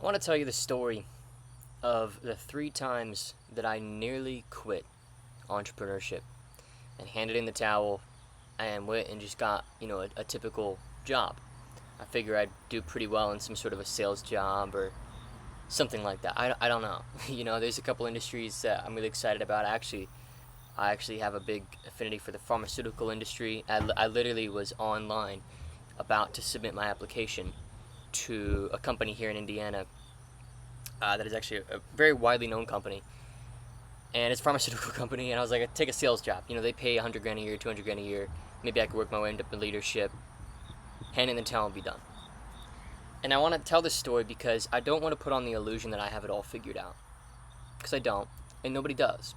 want to tell you the story of the 3 times that I nearly quit entrepreneurship and handed in the towel and went and just got, a typical job. I figure I'd do pretty well in some sort of a sales job or something like that. I don't know. There's a couple industries that I'm really excited about. I actually have a big affinity for the pharmaceutical industry. I literally was online about to submit my application to a company here in Indiana that is actually a very widely known company, and it's a pharmaceutical company. And I was like, take a sales job. They pay $100,000 a year, $200,000 a year. Maybe I could work my way into leadership, hand in the towel, and be done. And I want to tell this story because I don't want to put on the illusion that I have it all figured out, because I don't, and nobody does.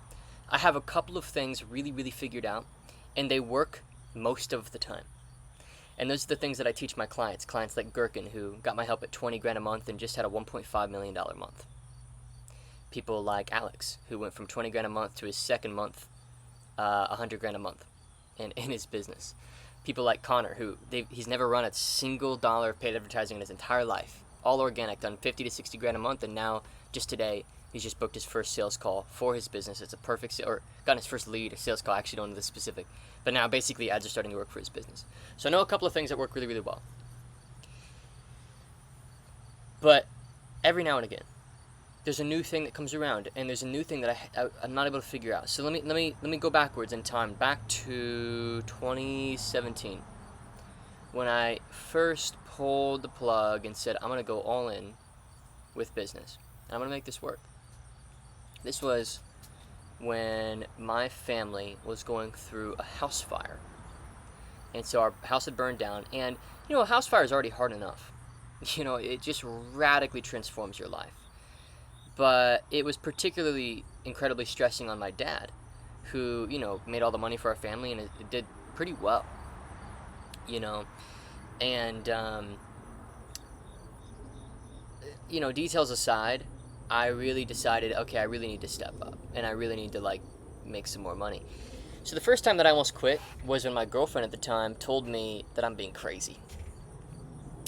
I have a couple of things really, really figured out, and they work most of the time. And those are the things that I teach my clients like Gherkin, who got my help at $20,000 a month and just had a $1.5 million month. People like Alex, who went from $20,000 a month to his second month, $100,000 a month in his business. People like Connor, he's never run a single dollar of paid advertising in his entire life. All organic, done $50,000 to $60,000 a month, and now, just today, he's just booked his first sales call for his business. It's a perfect, or gotten his first lead, a sales call. I actually don't know the specific. But now, basically, ads are starting to work for his business. So I know a couple of things that work really, really well. But every now and again, there's a new thing that comes around, and there's a new thing that I'm not able to figure out. So let me go backwards in time, back to 2017, when I first pulled the plug and said, I'm going to go all in with business. I'm going to make this work. This was when my family was going through a house fire. And so our house had burned down. And, a house fire is already hard enough. It just radically transforms your life. But it was particularly incredibly stressing on my dad, who, made all the money for our family, and it did pretty well. And, details aside, I really decided, okay, I really need to step up, and I really need to, make some more money. So the first time that I almost quit was when my girlfriend at the time told me that I'm being crazy.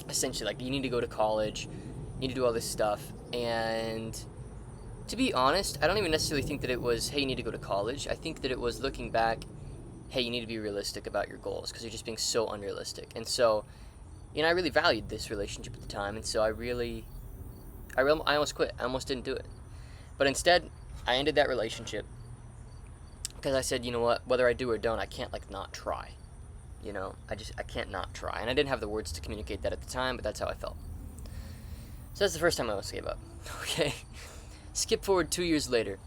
Essentially, you need to go to college, you need to do all this stuff, and to be honest, I don't even necessarily think that it was, hey, you need to go to college. I think that it was looking back, hey, you need to be realistic about your goals, because you're just being so unrealistic. And so, I really valued this relationship at the time, and so I almost quit. I almost didn't do it. But instead, I ended that relationship because I said, you know what, whether I do or don't, I can't, not try. I can't not try. And I didn't have the words to communicate that at the time, but that's how I felt. So that's the first time I almost gave up. Okay. Skip forward 2 years later.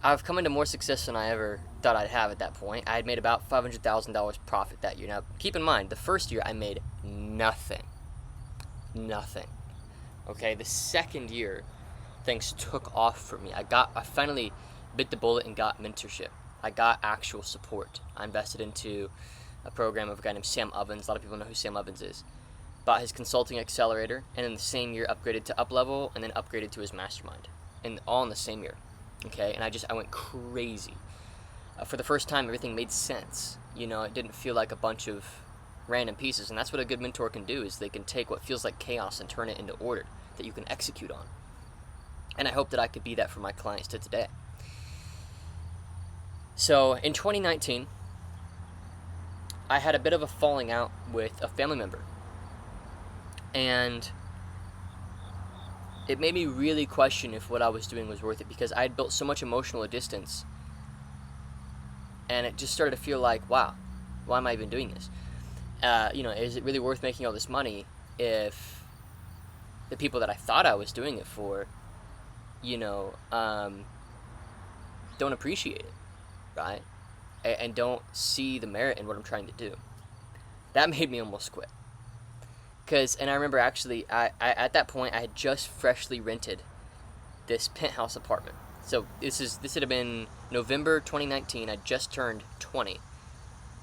I've come into more success than I ever thought I'd have at that point. I had made about $500,000 profit that year. Now, keep in mind, the first year I made nothing. Nothing. Okay, the second year, things took off for me. I finally bit the bullet and got mentorship. I got actual support. I invested into a program of a guy named Sam Ovens. A lot of people know who Sam Ovens is. Bought his consulting accelerator, and in the same year upgraded to UpLevel, and then upgraded to his mastermind. And all in the same year. Okay, and I went crazy. For the first time, everything made sense. It didn't feel like a bunch of random pieces, and that's what a good mentor can do, is they can take what feels like chaos and turn it into order that you can execute on. And I hope that I could be that for my clients to today. So in 2019, I had a bit of a falling out with a family member, and it made me really question if what I was doing was worth it, because I had built so much emotional distance, and it just started to feel like, wow, why am I even doing this? Is it really worth making all this money if the people that I thought I was doing it for, don't appreciate it, right? And don't see the merit in what I'm trying to do. That made me almost quit. And I remember actually, I at that point, I had just freshly rented this penthouse apartment. So this had been November 2019. I just turned 20.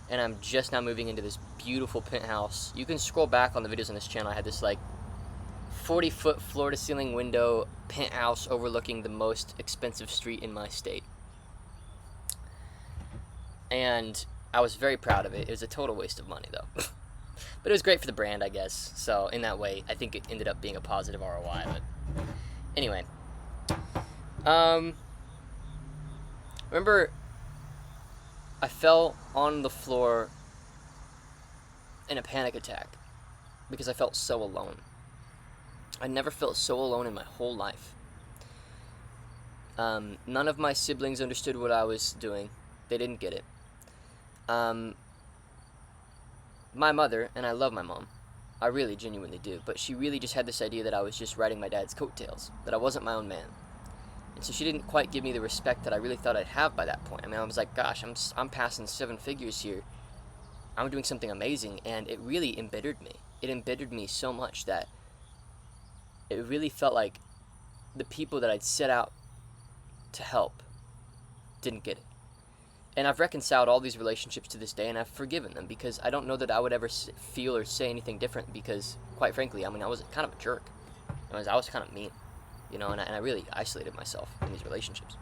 And I'm just now moving into this beautiful penthouse. You can scroll back on the videos on this channel. I had this 40-foot floor-to-ceiling window penthouse overlooking the most expensive street in my state. And I was very proud of it. It was a total waste of money, though. But it was great for the brand, I guess. So in that way, I think it ended up being a positive ROI. But Anyway, um, remember I fell on the floor in a panic attack because I felt so alone. I never felt so alone in my whole life. None of my siblings understood what I was doing. They didn't get it. My mother, and I love my mom, I really genuinely do, but she really just had this idea that I was just riding my dad's coattails, that I wasn't my own man. And so she didn't quite give me the respect that I really thought I'd have by that point. I mean, I was like, gosh, I'm passing 7 figures here. I'm doing something amazing, and it really embittered me. It embittered me so much that it really felt like the people that I'd set out to help didn't get it. And I've reconciled all these relationships to this day, and I've forgiven them because I don't know that I would ever feel or say anything different because, quite frankly, I mean, I was kind of a jerk. I was kind of mean, and I really isolated myself in these relationships.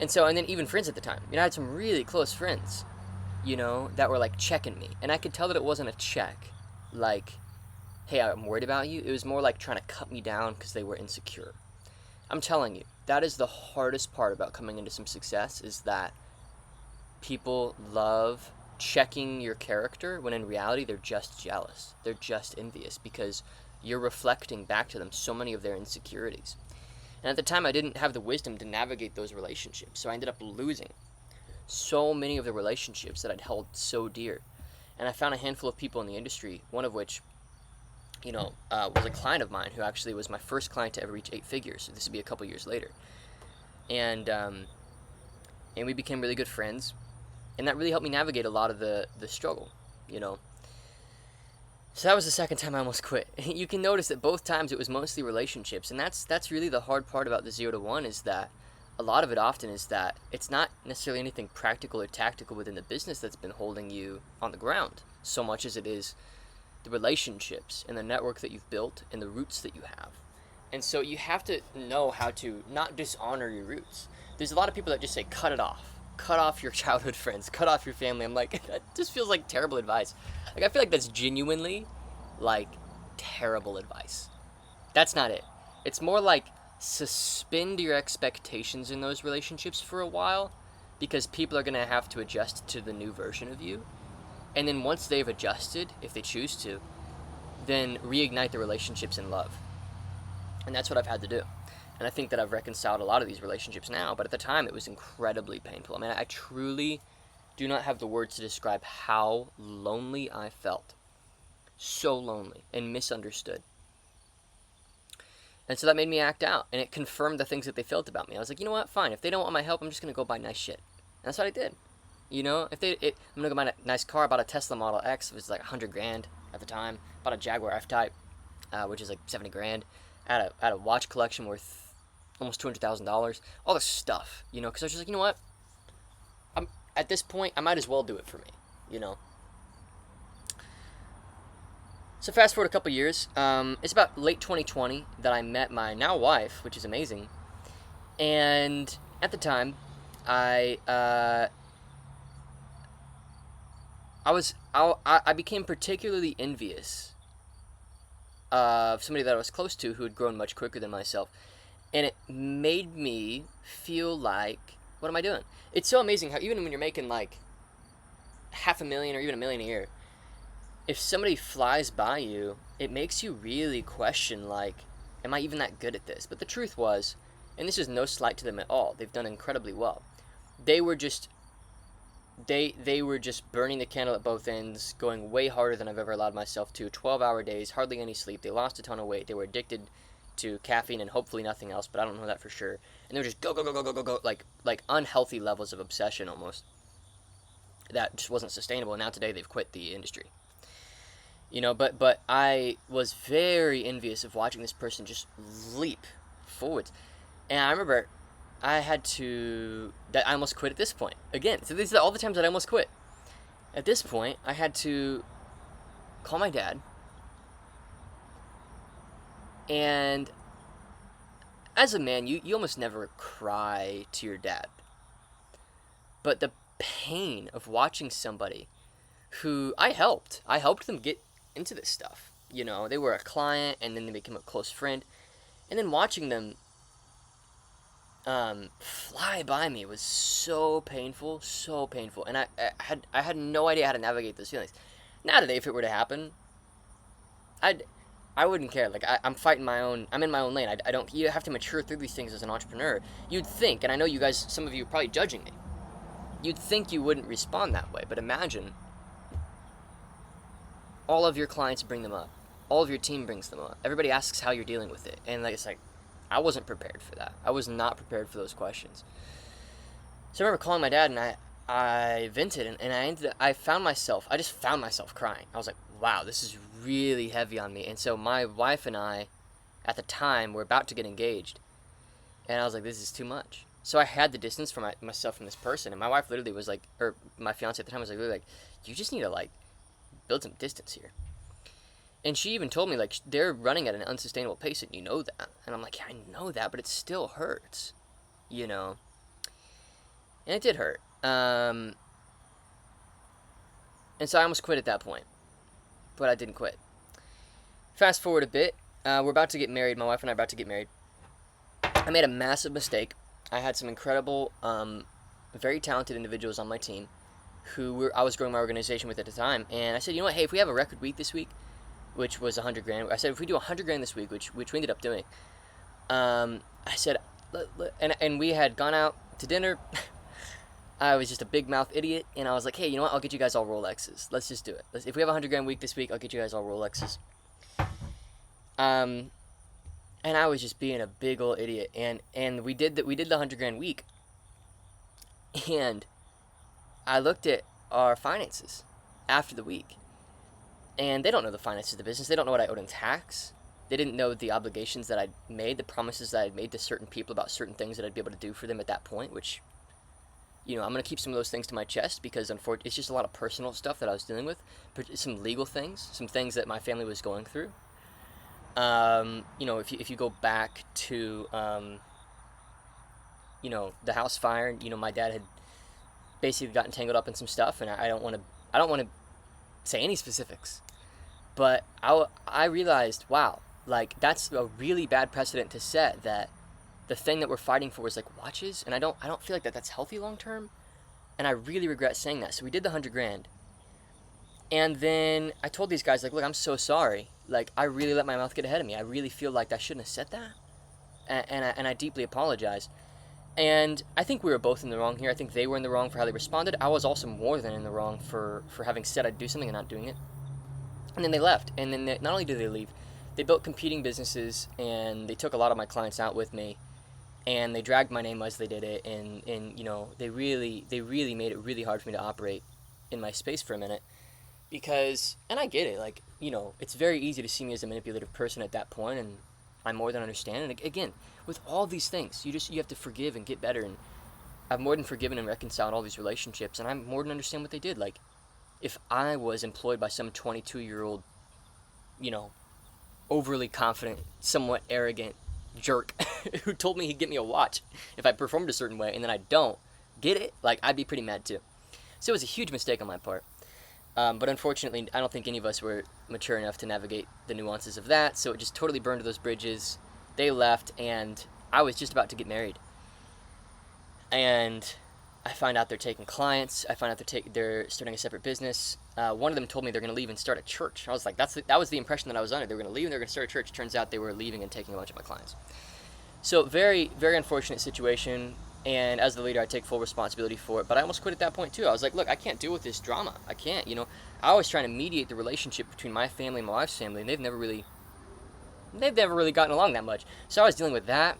And then even friends at the time. I had some really close friends, that were, like, checking me. And I could tell that it wasn't a check, like, hey, I'm worried about you. It was more like trying to cut me down because they were insecure. I'm telling you, that is the hardest part about coming into some success, is that people love checking your character when in reality they're just jealous. They're just envious because you're reflecting back to them so many of their insecurities. And at the time, I didn't have the wisdom to navigate those relationships, so I ended up losing so many of the relationships that I'd held so dear. And I found a handful of people in the industry, one of which, was a client of mine who actually was my first client to ever reach 8 figures. So this would be a couple years later. And we became really good friends. And that really helped me navigate a lot of the struggle, So that was the second time I almost quit. You can notice that both times it was mostly relationships. And that's really the hard part about the 0 to 1, is that a lot of it often is that it's not necessarily anything practical or tactical within the business that's been holding you on the ground, so much as it is the relationships and the network that you've built and the roots that you have. And so you have to know how to not dishonor your roots. There's a lot of people that just say, cut it off. Cut off your childhood friends. Cut off your family. I'm like, that just feels like terrible advice. Like, I feel like that's genuinely, like, terrible advice. That's not it. It's more like suspend your expectations in those relationships for a while, because people are going to have to adjust to the new version of you. And then once they've adjusted, if they choose to, then reignite the relationships in love. And that's what I've had to do. And I think that I've reconciled a lot of these relationships now, but at the time it was incredibly painful. I mean, I truly do not have the words to describe how lonely I felt. So lonely and misunderstood. And so that made me act out, and it confirmed the things that they felt about me. I was like, you know what, fine. If they don't want my help, I'm just going to go buy nice shit. And that's what I did. I'm going to go buy a nice car. I bought a Tesla Model X. It was like $100,000 at the time. Bought a Jaguar F-Type, which is like $70,000. I had a watch collection worth almost $200,000, all this stuff, because I was just like, you know what, at this point, I might as well do it for me, So fast forward a couple years, it's about late 2020 that I met my now wife, which is amazing, and at the time, I became particularly envious of somebody that I was close to who had grown much quicker than myself. And it made me feel like, what am I doing? It's so amazing how even when you're making like $500,000 or even $1 million a year, if somebody flies by you, it makes you really question, like, am I even that good at this? But the truth was, and this is no slight to them at all, they've done incredibly well. They were just burning the candle at both ends, going way harder than I've ever allowed myself to. 12-hour days, hardly any sleep. They lost a ton of weight. They were addicted to caffeine and hopefully nothing else, but I don't know that for sure. And they were just go, like unhealthy levels of obsession almost. That just wasn't sustainable, and now today they've quit the industry. But I was very envious of watching this person just leap forwards. And I remember I almost quit at this point. Again, so these are all the times that I almost quit. At this point, I had to call my dad. And as a man, you almost never cry to your dad. But the pain of watching somebody who I helped them get into this stuff. They were a client, and then they became a close friend. And then watching them fly by me was so painful, so painful. And I had no idea how to navigate those feelings. Now today, if it were to happen, I'd I wouldn't care. Like I'm fighting my own. I'm in my own lane. I don't. You have to mature through these things as an entrepreneur. You'd think, and I know you guys, some of you are probably judging me. You'd think you wouldn't respond that way, but imagine all of your clients bring them up, all of your team brings them up. Everybody asks how you're dealing with it, and like it's like, I wasn't prepared for that. I was not prepared for those questions. So I remember calling my dad, and I vented, and I just found myself crying. I was like, wow, this is really heavy on me. And so my wife and I, at the time, were about to get engaged, and I was like, this is too much. So I had the distance from myself from this person, and my wife literally was like, or my fiance at the time was like, really like, you just need to like build some distance here. And she even told me like they're running at an unsustainable pace, and you know that. And I'm like, yeah, I know that, but it still hurts, you know. And it did hurt. And so I almost quit at that point, but I didn't quit. Fast forward a bit, we're about to get married. My wife and I are about to get married. I made a massive mistake. I had some incredible, very talented individuals on my team who I was growing my organization with at the time. And I said, you know what, hey, if we have a record week this week, which was $100,000, I said, if we do $100,000 this week, which we ended up doing, I said, and we had gone out to dinner. I was just a big mouth idiot, and I was like, hey, you know what, I'll get you guys all Rolexes. Let's just do it. If we have $100,000 week this week, I'll get you guys all Rolexes. And I was just being a big old idiot, and we did the $100,000 week, and I looked at our finances after the week, and they don't know the finances of the business. They don't know what I owed in tax. They didn't know the obligations that I'd made, the promises that I'd made to certain people about certain things that I'd be able to do for them at that point, which, you know, I'm going to keep some of those things to my chest because unfortunately it's just a lot of personal stuff that I was dealing with, some legal things, some things that my family was going through. You know, if you go back to, you know, the house fire, you know, my dad had basically gotten tangled up in some stuff, and I don't want to say any specifics, but I realized, wow, like that's a really bad precedent to set, that the thing that we're fighting for is like watches, and I don't feel like that's healthy long term, and I really regret saying that. So we did the $100,000, and then I told these guys like, look, I'm so sorry. Like I really let my mouth get ahead of me. I really feel like I shouldn't have said that, and I deeply apologize. And I think we were both in the wrong here. I think they were in the wrong for how they responded. I was also more than in the wrong for having said I'd do something and not doing it. And then they left. And then not only did they leave, they built competing businesses, and they took a lot of my clients out with me, and they dragged my name as they did it. And you know, they really made it really hard for me to operate in my space for a minute, because, and I get it, like, you know, it's very easy to see me as a manipulative person at that point, and I more than understand. And again, with all these things, you have to forgive and get better, and I've more than forgiven and reconciled all these relationships, and I more than understand what they did. Like, if I was employed by some 22-year-old, you know, overly confident, somewhat arrogant jerk who told me he'd get me a watch if I performed a certain way, and then I don't get it, like, I'd be pretty mad too. So it was a huge mistake on my part. But unfortunately, I don't think any of us were mature enough to navigate the nuances of that, so it just totally burned those bridges. They left, and I was just about to get married. And I find out they're taking clients. I find out they're starting a separate business. One of them told me they're going to leave and start a church. I was like, that was the impression that I was under. They were going to leave and they were going to start a church. Turns out they were leaving and taking a bunch of my clients. So very, very unfortunate situation. And as the leader, I take full responsibility for it. But I almost quit at that point too. I was like, look, I can't deal with this drama. I can't, you know. I was trying to mediate the relationship between my family and my wife's family, and they've never really gotten along that much. So I was dealing with that.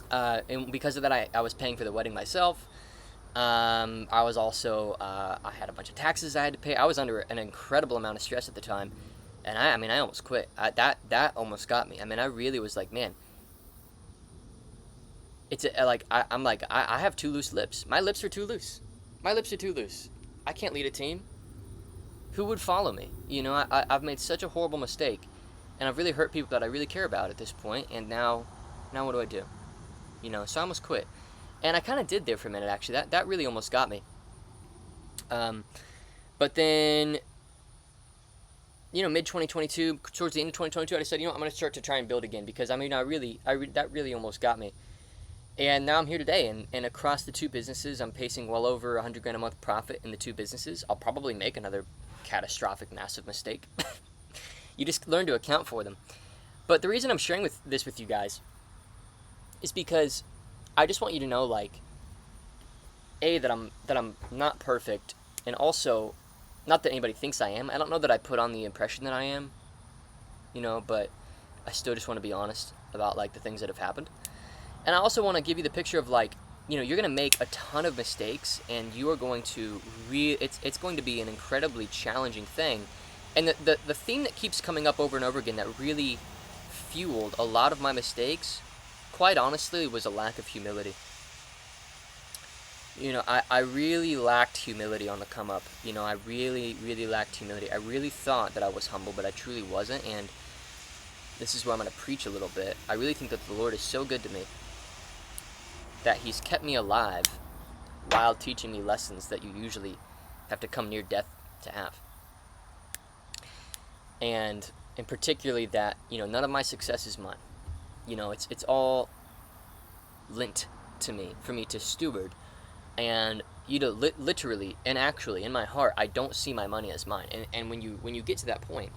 And because of that, I was paying for the wedding myself. I was also, I had a bunch of taxes I had to pay. I was under an incredible amount of stress at the time. And I almost quit. That almost got me. I mean, I really was like, man, I have too loose lips. My lips are too loose. I can't lead a team. Who would follow me? You know, I've made such a horrible mistake, and I've really hurt people that I really care about at this point, and now what do I do? You know, so I almost quit. And I kind of did there for a minute, actually. That really almost got me. But then mid 2022, towards the end of 2022, I decided, I'm going to start to try and build again, because that really almost got me. And now I'm here today, and across the two businesses, I'm pacing well over 100 grand a month profit in the two businesses. I'll probably make another catastrophic, massive mistake. You just learn to account for them. But the reason I'm sharing this with you guys is because I just want you to know, like, that I'm not perfect, and also, not that anybody thinks I am. I don't know that I put on the impression that I am, but I still just want to be honest about, like, the things that have happened. And I also want to give you the picture of, like, you're going to make a ton of mistakes, and you are going to it's going to be an incredibly challenging thing. And the theme that keeps coming up over and over again that really fueled a lot of my mistakes, quite honestly, was a lack of humility. I really lacked humility on the come up. I really, really lacked humility. I really thought that I was humble, but I truly wasn't. And this is where I'm going to preach a little bit. I really think that the Lord is so good to me that He's kept me alive while teaching me lessons that you usually have to come near death to have. And particularly that, none of my success is mine. It's all lent to me, for me to steward. And literally and actually, in my heart, I don't see my money as mine. And when you get to that point,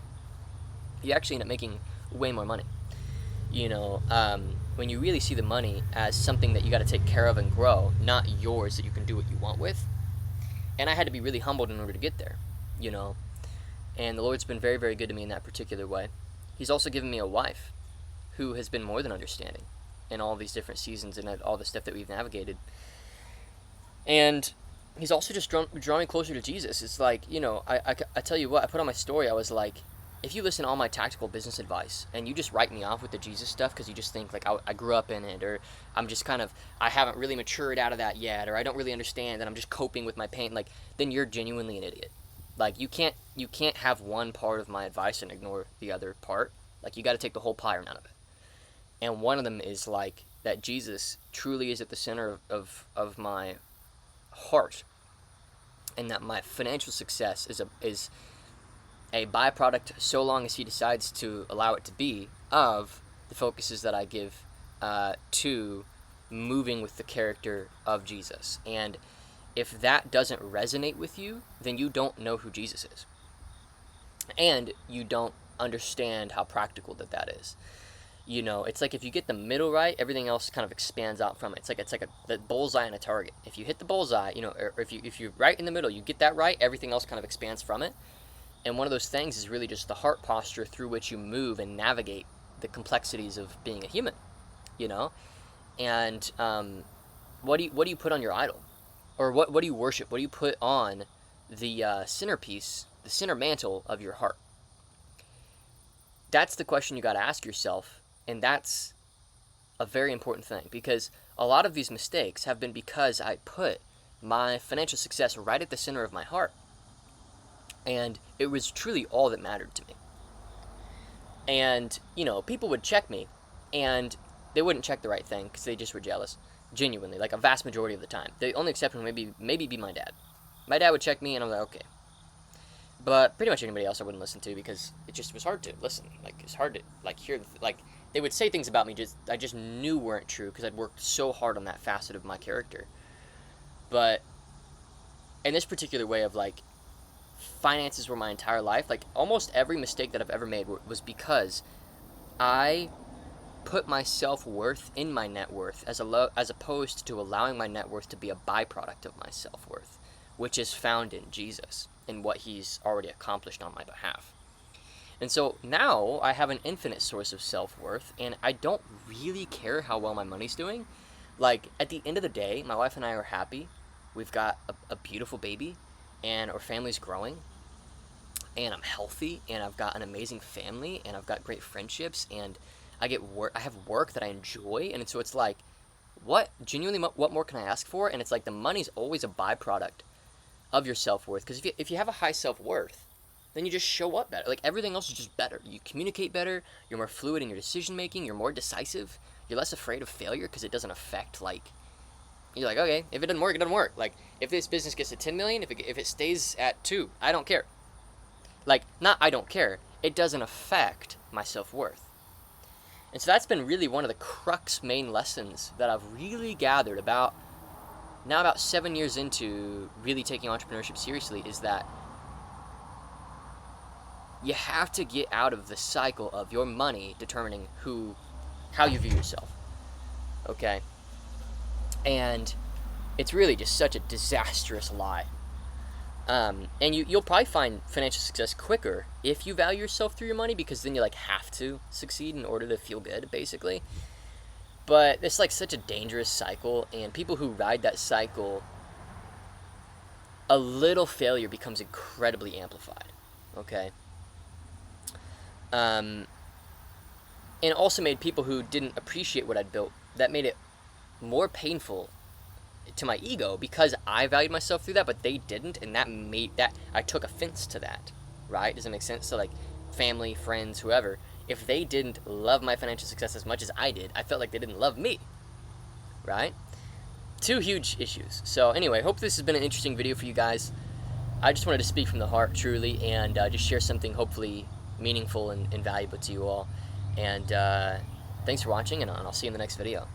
you actually end up making way more money. When you really see the money as something that you got to take care of and grow, not yours that you can do what you want with. And I had to be really humbled in order to get there. And the Lord's been very, very good to me in that particular way. He's also given me a wife who has been more than understanding in all these different seasons and all the stuff that we've navigated. And He's also just drawn me closer to Jesus. It's like, I tell you what, I put on my story, I was like, if you listen to all my tactical business advice and you just write me off with the Jesus stuff because you just think, like, I grew up in it, or I'm just I haven't really matured out of that yet, or I don't really understand, and I'm just coping with my pain, like, then you're genuinely an idiot. Like, you can't have one part of my advice and ignore the other part. Like, you got to take the whole pie or none of it. And one of them is, like, that Jesus truly is at the center of my heart, and that my financial success is a byproduct, so long as He decides to allow it to be, of the focuses that I give to moving with the character of Jesus. And if that doesn't resonate with you, then you don't know who Jesus is. And you don't understand how practical that is. It's like if you get the middle right, everything else kind of expands out from it. It's like the bullseye on a target. If you hit the bullseye, or if you're right in the middle, you get that right, everything else kind of expands from it. And one of those things is really just the heart posture through which you move and navigate the complexities of being a human, And what do you put on your idol? Or what do you worship? What do you put on the centerpiece, the center mantle of your heart? That's the question you got to ask yourself, and that's a very important thing, because a lot of these mistakes have been because I put my financial success right at the center of my heart, and it was truly all that mattered to me. And, people would check me, and they wouldn't check the right thing because they just were jealous. Genuinely, like a vast majority of the time. The only exception would maybe be my dad. My dad would check me, and I'm like, okay. But pretty much anybody else I wouldn't listen to, because it just was hard to listen. Like, it's hard to, like, hear, like, they would say things about me I just knew weren't true, because I'd worked so hard on that facet of my character. But in this particular way of, like, finances were my entire life, like, almost every mistake that I've ever made was because I put my self-worth in my net worth, as opposed to allowing my net worth to be a byproduct of my self-worth, which is found in Jesus and what He's already accomplished on my behalf. And so now I have an infinite source of self-worth, and I don't really care how well my money's doing. Like, at the end of the day, my wife and I are happy. We've got a beautiful baby, and our family's growing, and I'm healthy, and I've got an amazing family, and I've got great friendships, and I have work that I enjoy. And so it's like, what more can I ask for? And it's like the money's always a byproduct of your self-worth, because if you have a high self-worth, then you just show up better. Like, everything else is just better. You communicate better, you're more fluid in your decision making, you're more decisive, you're less afraid of failure, because it doesn't affect, like, you're like, okay, if it doesn't work, it doesn't work. Like, if this business gets to 10 million, if it stays at 2, I don't care. Like, not I don't care. It doesn't affect my self-worth. And so that's been really one of the crux main lessons that I've really gathered about 7 years into really taking entrepreneurship seriously, is that you have to get out of the cycle of your money determining how you view yourself. Okay? And it's really just such a disastrous lie. And you'll probably find financial success quicker if you value yourself through your money, because then you like have to succeed in order to feel good, basically. But it's like such a dangerous cycle, and people who ride that cycle, a little failure becomes incredibly amplified. Okay? And it also made people who didn't appreciate what I'd built, that made it more painful to my ego, because I valued myself through that, but they didn't, and that made that I took offense to that, right? Does it make sense? So like family, friends, whoever, if they didn't love my financial success as much as I did, I felt like they didn't love me, right? Two huge issues. So anyway, hope this has been an interesting video for you guys. I just wanted to speak from the heart, truly, and just share something hopefully meaningful and valuable to you all. And thanks for watching, and I'll see you in the next video.